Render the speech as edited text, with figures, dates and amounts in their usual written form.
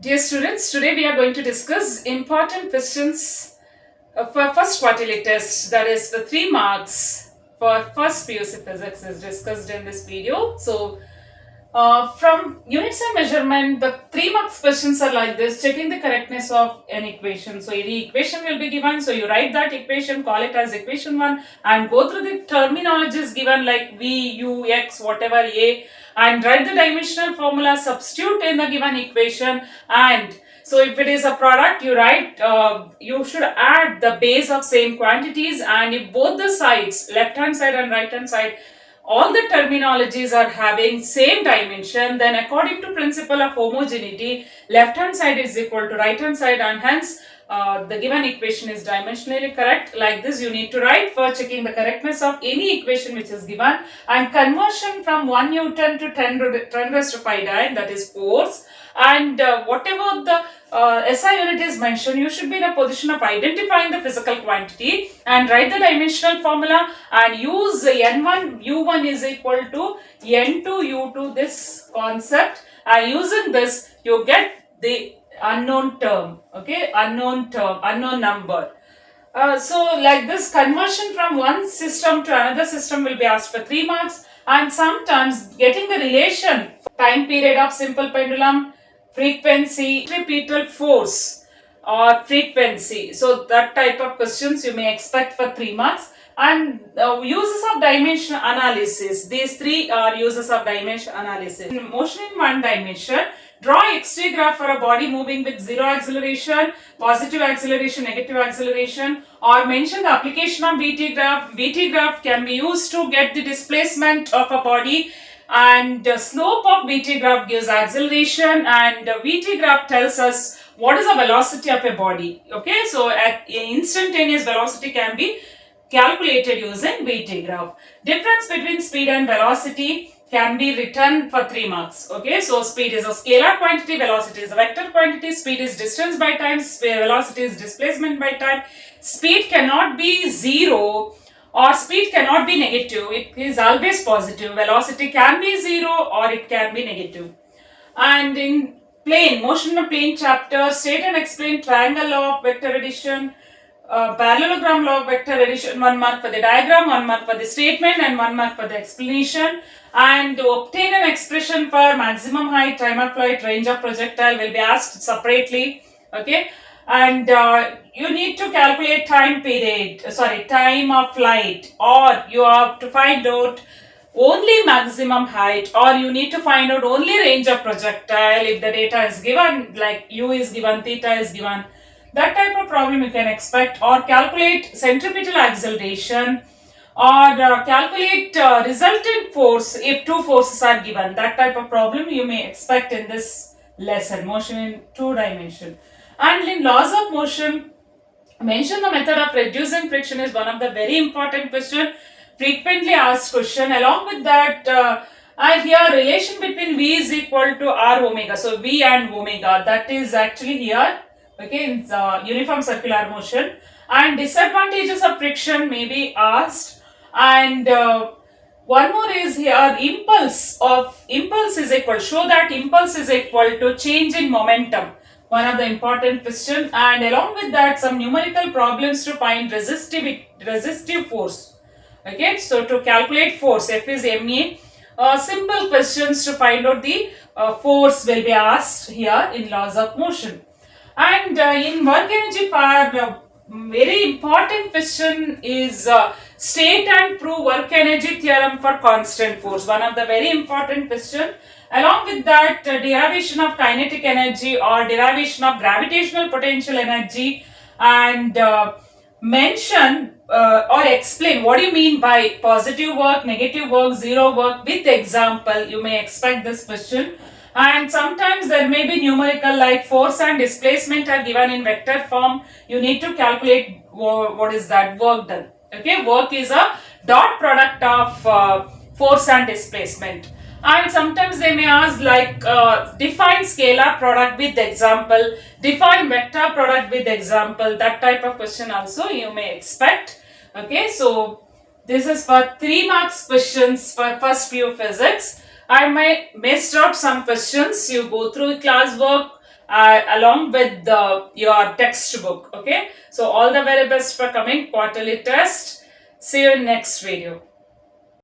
Dear students, today we are going to discuss important questions for first quarterly test, that is the 3 marks for first PUC physics is discussed in this video. So from units and measurement, the 3 marks questions are like this: checking the correctness of an equation. So any equation will be given, so you write that equation, call it as equation 1 and go through the terminologies given like V, U, X, whatever A, and write the dimensional formula, substitute in the given equation. And so if it is a product, you write, you should add the base of same quantities, and if both the sides, left hand side and right hand side, all the terminologies are having same dimension, then according to principle of homogeneity, left hand side is equal to right hand side, and hence the given equation is dimensionally correct. Like this you need to write for checking the correctness of any equation which is given. And conversion from 1 Newton to 10 raised to 5 dyne, that is force, and whatever the SI unit is mentioned, you should be in a position of identifying the physical quantity and write the dimensional formula and use N1 U1 is equal to N2 U2, this concept, and using this you get the unknown term, okay, unknown term, unknown number. So like this, conversion from one system to another system will be asked for 3 marks, and sometimes getting the relation time period of simple pendulum, frequency, centripetal force or frequency. So that type of questions you may expect for 3 marks. And uses of dimension analysis. These three are uses of dimension analysis. Motion in one dimension. Draw XT graph for a body moving with zero acceleration, positive acceleration, negative acceleration, or mention the application of VT graph. VT graph can be used to get the displacement of a body, and slope of VT graph gives acceleration, and VT graph tells us what is the velocity of a body. Okay, so at instantaneous velocity can be calculated using VT graph. Difference between speed and velocity can be written for 3 marks. Okay, so speed is a scalar quantity, velocity is a vector quantity, speed is distance by time, velocity is displacement by time. Speed cannot be zero or speed cannot be negative, it is always positive. Velocity can be zero or it can be negative. And in plane, motion in a plane chapter, state and explain triangle law of vector addition, parallelogram law of vector addition, 1 mark for the diagram, 1 mark for the statement, and 1 mark for the explanation. And obtain an expression for maximum height, time of flight, range of projectile will be asked separately. Okay, and you need to calculate time period, time of flight, or you have to find out only maximum height, or you need to find out only range of projectile if the data is given, like u is given, theta is given. That type of problem you can expect, or calculate centripetal acceleration, or calculate resultant force if two forces are given. That type of problem you may expect in this lesson, motion in 2 dimension. And in laws of motion, mention the method of reducing friction is one of the very important question, frequently asked question. Along with that, and here relation between V is equal to R omega. So V and omega, that is actually here, okay, in uniform circular motion. And disadvantages of friction may be asked. And one more is here, impulse is equal, show that impulse is equal to change in momentum, one of the important question. And along with that, some numerical problems to find resistive force. Okay, so to calculate force, F is ma. Simple questions to find out the force will be asked here in laws of motion. And in work energy part, very important question is state and prove work energy theorem for constant force, one of the very important question. Along with that, derivation of kinetic energy or derivation of gravitational potential energy, and mention or explain what do you mean by positive work, negative work, zero work with example. You may expect this question. And sometimes there may be numerical, like force and displacement are given in vector form. You need to calculate what is that work done. Okay, work is a dot product of force and displacement. And sometimes they may ask like define scalar product with example, define vector product with example. That type of question also you may expect. Okay, so this is for 3 marks questions for first PU physics. I may missed out some questions. You go through class work along with your textbook. Okay, so all the very best for coming quarterly test. See you in next video.